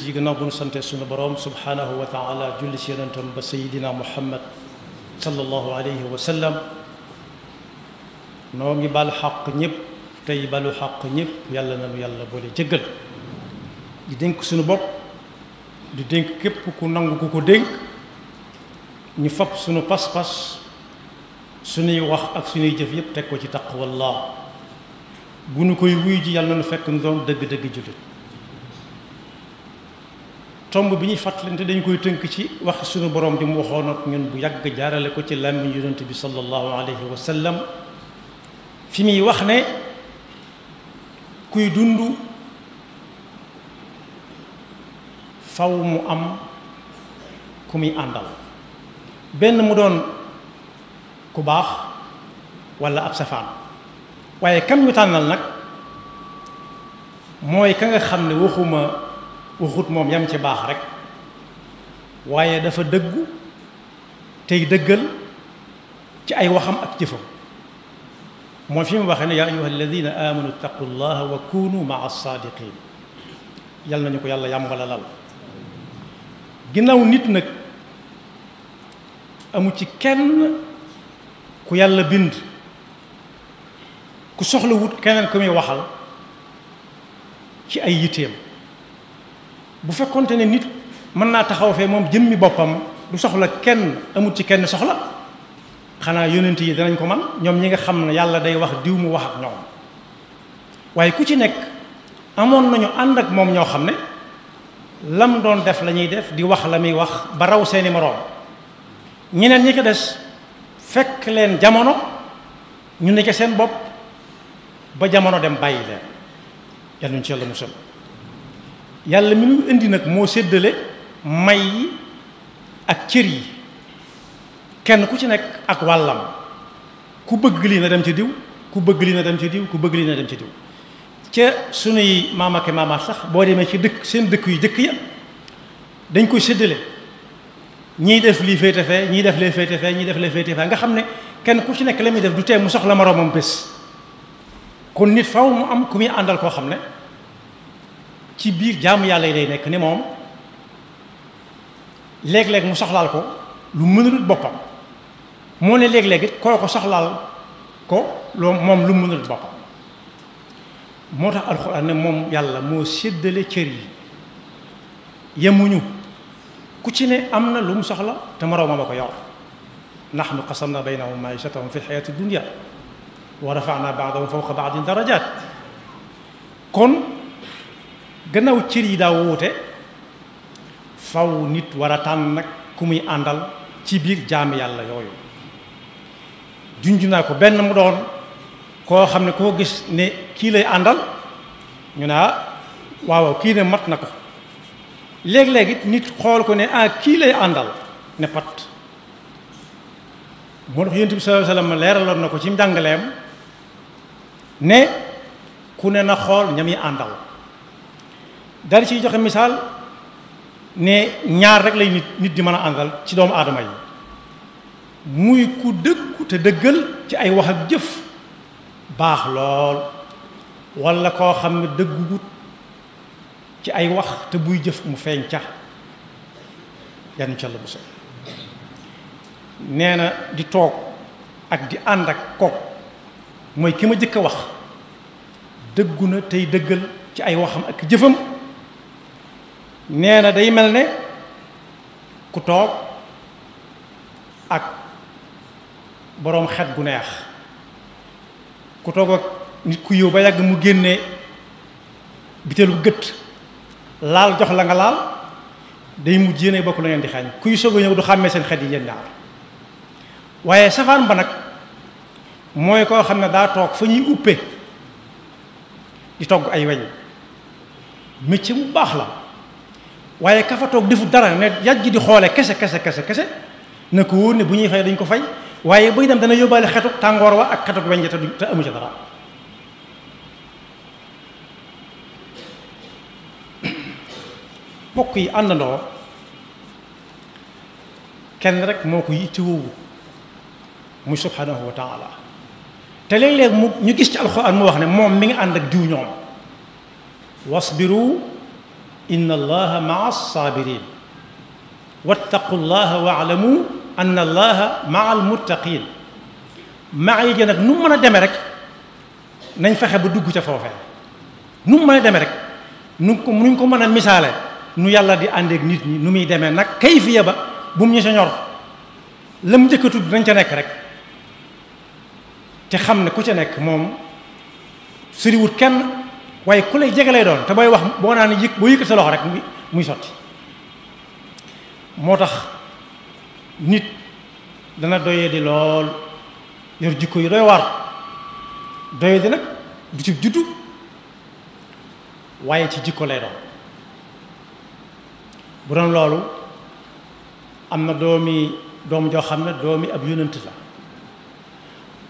ji gannaaw bu nu sante sunu boroom subhaanahu wa taala julli ci yonentam ba sayidina muhammad sallallahu alayhi wa sallam noo ngi bal xaq ñëpp tey balu xaq ñëpp yàlla nanu yàlla boole jëggal di dénk sunu bopp di dénk képp ku nangu ku ko dénk ñu fab sunu pas-pas sunuy wax ak sunuy jëf yëpp teg ko ci taqwallah bu nu koy wuy ji yàlla na fekk nu doon dëgg-dëgg jullit tomb bi ñuy fàttalante dañ koy tënk ci wax sunu borom di mu waxoon ak ñun bu yàgg jaarale ko ci làmmiñ yonent bi sallallahu alayhi wa sallam fi muy wax ne kuy dund faw mu am ku muy àndal benn mu doon ku baax walla ab safaan waaye kam ñu tànnal nag mooy ka nga xam ne waxut moom yam ci baax rek waaye dafa dëggu tey dëggal ci ay waxam ak jëfam mooy fi mu waxee ne yaa ayyuha alladina amanu ittaqu llaha wa kunu maa saadiqin yal nañu ko yàlla yàmbalalal ginnaaw nit nag amu ci kenn ku yàlla bind ku soxla wut keneen ku muy waxal ci ay yitteem bu fekkonte ne nit mën naa taxaw fee moom jëmmi boppam du soxla kenn amut ci kenn soxla xanaa yonent yi danañ ko man ñoom ñi nga xam ne yàlla day wax diw mu wax ak ñoom waaye ku ci nekk amoon nañu ànd ak moom ñoo xam ne lam doon def la ñuy def di wax la muy wax ba raw seeni moroom ñeneen ñi ko des fekk leen jamono ñu ne ca seen bopp ba jamono dem bàyyi leen yàlla ñu ci yàlla musal yàlla mi ñu indi nag moo séddale may yi ak cër yi kenn ku ci nekk ak wàllam ku bëgg lii na dem ci diw ku bëgg lii na dem ci diw ku bëgg lii na dem ci diw ca sunuy maam ak maamaat sax boo demee ci dëkk seen dëkk yu jëkk ya dañ koy séddale ñii def lii féete fee ñii def lee féete fee ñii def lee féete fee nga xam ne kenn ku ci nekk la muy def du tee mu soxla moroomam bés kon nit faw mu am ku muy àndal koo xam ne ci biir jaamu yàlla yi lay nekk ni moom léeg-léeg mu soxlaal ko lu mënul boppam moo ne léeg-léeg it koo ko soxlaal ko loo moom lu mënul boppam moo tax alxuraan ne moom yàlla moo séddale cër yi yemuñu ku ci ne am na lu mu soxla te moroomam a ko yor nahnu qasamna baynahum maishatahum fi lxayaati dunia wa rafana baadahum fawqa baadin darajat kon gannaaw cër yi daa wuute faw nit war a tànn nag ku muy àndal ci biir jaami yàlla yooyu junj naa ko benn mu doon koo xam ne koo gis ne kii lay àndal ñu ne waaw kii ne mat na ko léeg-léeg it nit xool ko ne kii lay àndal ne pat moo tax yonent bi sallallahu alayhi wasallam leeraloon na ko ci njàngaleem ne ku ne na xool ña muy àndal dal ciy joxe misaal ne ñaar rek lay nit di mën a àndal ci doomu aadama yi muy ku dëggu te dëggal ci ay wax ak jëf baax lool walla koo xam ne dëggugut ci ay wax te buy jëf mu feeñ ca yan ca la bu sol nee na di toog ak di ànd ak kook mooy ki ma jëkk a wax dëggu na tey dëggal ci ay waxam ak jëfam nee na day mel ne ku toog ak boroom xet gu neex ku toog ak nit ku yiw ba yàgg mu génne bitelu gët laal jox la nga laal day mujj yéene bokk la ngeen di xañ kuy soog a ñëw du xàmmee seen xet yi yéen ñaar waaye safaan ba nag mooy koo xam ne daa toog fa ñuy uppee di togg ay weñ métier mu baax la waaye ka fa toog defu dara ne yàgg di xoole kese na ko wóor ne bu ñuy fay dañ ko fay waaye buy dem dana yóbbaale xetu tàngoor wa ak xetu weñ te amu ci dara bokk yi àndandoo kenn rek moo ko yittewoo muy subhanahu wa taala te léeg-léeg mu ñu gis ci alxuraan mu wax ne moom mi ngi ànd ak diw ñoom wasbiru inna allaha maa as-sabirin wattaqu llaha waalamu anna allaha maa almuttaqin maa yi nag nu mu mën a demee rek nañ fexe ba dugg ca foofee nu mu mën a demee rek nuñ ko mën a misaale nu yàlla di àndeek nit ñi nu muy demee nag kayfiya ba bu mu ñu sa ñor la mu njëkk a tudd nañ ca nekk rek te xam ne ku ca nekk moom soriwut kenn waaye ku lay jege lay doon te booy wax boo naa ne boo yëkkat sa loxo rek muy sotti moo tax nit dana doyee di lool yor jikko yi doy waar doyee di nag du ci juddu waaye ci jikko lay doon bu doon loolu am na doom joo xam ne doomi ab yonent la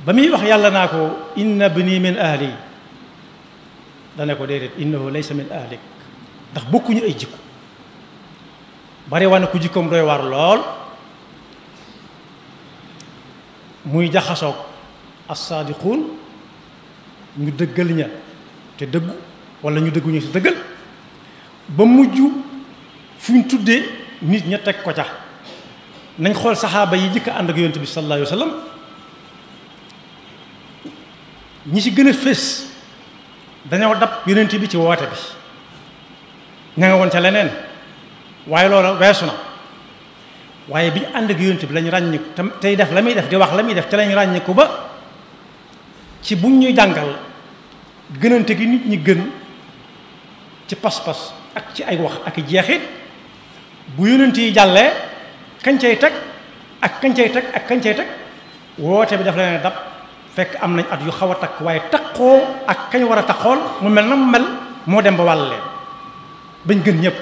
ba muy wax yàlla naa ko inna bni min ahli dane ko déedéet innahu laysa min ahlik ndax bokkuñu ay jikko bari wane ku jikkoom doy waar lool muy jaxasoog as-saadiquun ñu dëggal ña te dëggu wala ñu dëgguñu si dëggal ba mujj fu ñu tuddee nit ña teg ko ca nañ xool saxaaba yi jëkk ànd ak yonent bi sallallahu alayhi wa sallam ñi ci gën a fés dañoo dab yonent bi ci woote bi ña nga woon ca leneen waaye loola weesu na waaye bi ñu ànd ak yonent bi lañ ràññiku tey def la muy def di wax la muy def te lañ ràññiku ba ci buñ ñuy jàngal gënante gi nit ñi gën ci pas-pas ak ci ay wax ak jeexit bu yonent yi jàllee kañ cay teg ak kañ cay teg ak kañ cay teg woote bi daf la ne dab fekk am nañ at yu xaw a takk waaye takkoo ak kañ war a takkool mu mel na mu mel moo dem ba wàll leen bañ gën ñëpp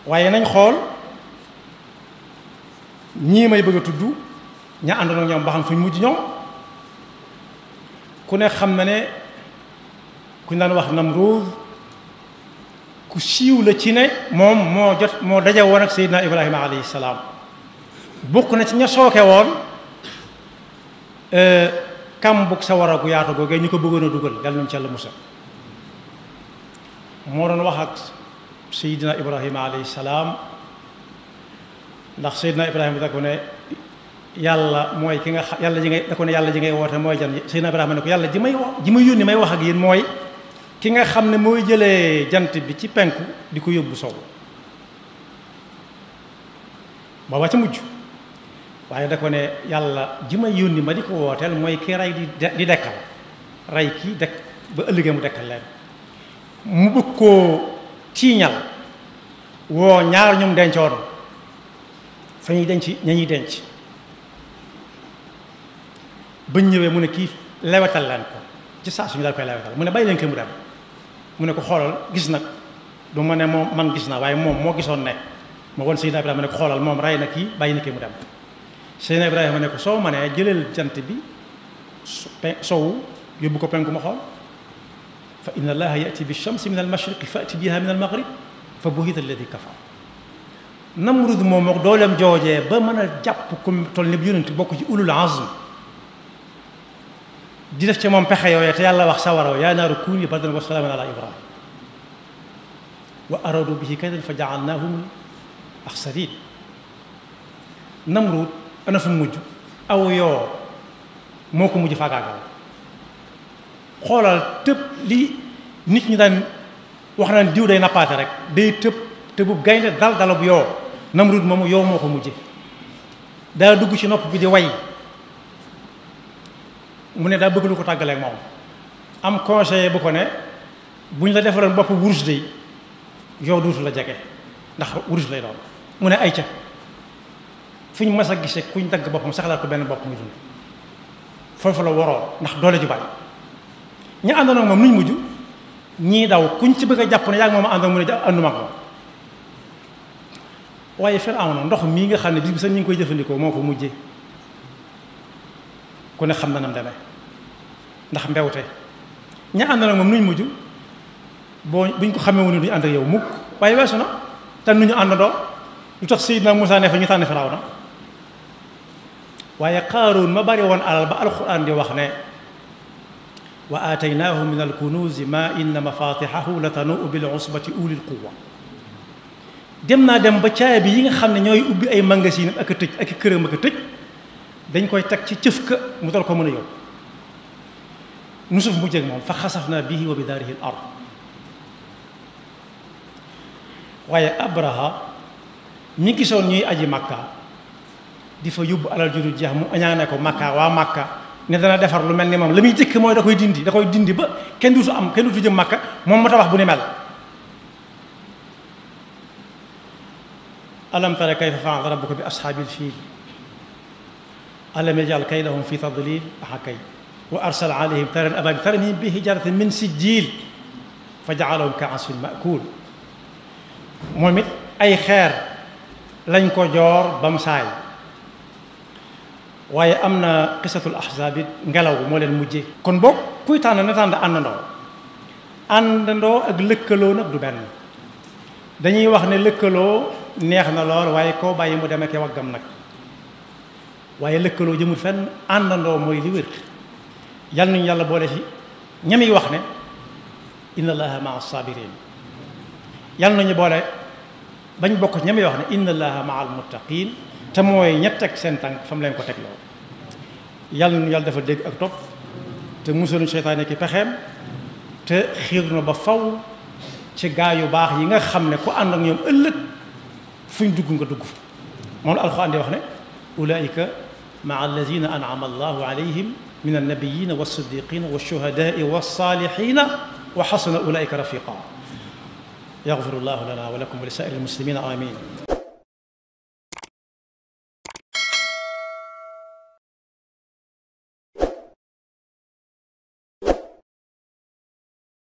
waaye nañ xool ñii may bëgg a tudd ña àndoon ak ñoom ba xam fu ñu mujj ñoom ku ne xam na ne ku ñu daan wax Namruud ku siiw la ci ne moom moo daje woon ak Seydina Ibrahima alayhi salaam bokk na ci ña sooke woon kàmbug sawara gu yaatu googee ñu ko bëggoon a dugal yàlla nañu ci Yàlla musal moo doon wax ak Seydina Ibrahima alayhi salaam ndax Seydina Ibrahima da ko ne yàlla mooy ki nga xam yàlla ji ngay da ko ne yàlla ji ngay woote mooy jan Seydina Ibrahima ne ko yàlla ji may yónni may wax ak yéen mooy ki nga xam ne mooy jëlee jant bi ci penku di ko yóbbu sow booba ca mujj waaye da ko ne yàlla ji may yónni ma di ko wooteel mooy ki rey di dekkal rey kii dekk ba ëllëgee mu dekkal leen mu bëgg koo tiiñal woo ñaar ñoom dencoon fa ñuy denc ña ñuy denc bañ ñëwee mu ne kii lewetal leen ko ci saa suñu daal koy lewetal mu ne bàyyi leen ko mu dem mu ne ko xoolal gis nag du ma ne moom man gis naa waaye moom moo gisoon ne ma won Seydina Ibrahima ne ko xoolal moom rey na kii bàyyi na kii mu dem Seydina Ibrahima ne ko soo ma nee jëleel jant bi sowu yóbbu ko penku ma xool fa inna allaha yati bi shamsi min al mashriqi fa ati biha min al maghrib fa buhita alladi kafar Namrud moom ak dooleem joojee ba mën a jàpp ku toll ni bu yonent bokk ci ulul azm di def ci moom pexe yooyee te yàlla wax sawaraw yaa naaru kuuni bardan wa salaaman ala ibrahim wa aradu bihi kaydan fa jaalnaahum axsarin Namrud ana fu mujj aw yoo moo ko mujj faagaagal xoolal tëb li nit ñi daan wax naan diw day nappaate rek day tëb tëbub gaynde dalub yoo Namrud moomu yow moo ko mujje daa dugg ci nopp bi di way mu ne daa bëgg lu ko tàggaleeg moom am conseiller bu ko ne bu ñu la defaloon bopp wurus de yow duutu la jege ndax wurus lay doon mu ne ay ca fu ñu mas a gisee kuñ dagg boppam saxalaat ko benn bopp muy dund foofu la waroo ndax doole ju bari ñi àndoon ak moom nuñ mujj ñii daw kuñ ci bëgg a jàpp ne yaa ngi moom àndoon mu ne ànduma ak moom waaye Firawna ndox mii nga xam ne bis bi sax ñu ngi koy jëfandikoo moo ko mujjee ku ne xam na nam demee ndax mbewte ña àndoon ak moom nuñ mujj buñ ko xamee woon duñu ànd ak yow mukk waaye weesu na te nu ñu àndandoo lu tax Seydina Musaa ne fa ñu tànn Firawna waaye Qaaruun ma bari woon alal ba alxuraan di wax ne wa aataynaahu min alkunuuzi ma inna mafatixahu la tanuu bil usbati ulil quwa dem naa dem ba caaya bi yi nga xam ne ñooy ubbi ay magasin ak a tëj ak i këram ak a tëj dañ koy teg ci cëf ka mu dal ko mën a yóbbu nu suuf mu jëg moom fa xasafna bihi wa bi daarihi al ard waaye Abraha mi gisoon ñuy aji Makka di fa yóbbu alal ju dul jeex mu añaane ko Makka waa Makka ne dana defar lu mel ni moom la muy jëkk mooy da koy dindi ba kenn duutu jëm Makka moom mu tabax bu ni mel. alam tara kayfa fa'ala rabbuka bi ashaabil fiil alam yaj'al kaydahum fi tadlil kay wa arsala alayhim tayran ababil tarmihim bi hijaratin min sijjiil fa ja'alahum ka'asfin ma'kuul moom it ay xeer lañ ko joor ba mu saay waaye am na qisatul ahzaab it ngelaw moo leen mujjee. kon boog kuy tànn na tànn àndandoo ak lëkkaloo nag du benn dañuy wax ne lëkkaloo neex na lool waaye koo bàyyi mu demee ke waggam nag waaye lëkkaloo jëmul fenn àndandoo mooy li wér. yal nañu yàlla boole ci ñami wax ne inna allaha maa sabirin yal nañu boole bañ bokk ñami wax ne inna allaha maa al muttaqin te mooy ñett ak seen tànk fa mu leen ko teg lool. yal nañu yàlla dafa dégg ak topp te musaluñu seytaane ki pexeem te xiir na ba faw ci gaa yu baax yi nga xam ne ku ànd ak ñoom ëllëg fuñ dugg nga dugg fa moom la alxuraan di wax ne ulaika maa alladina an'ama allahu alayhim min annabiyina wassiddiqina washuhadaai wassalihina wa xasuna ulaika rafiqa yaxfiru llahu lana wa lakum wa li saa'iri almuslimina amin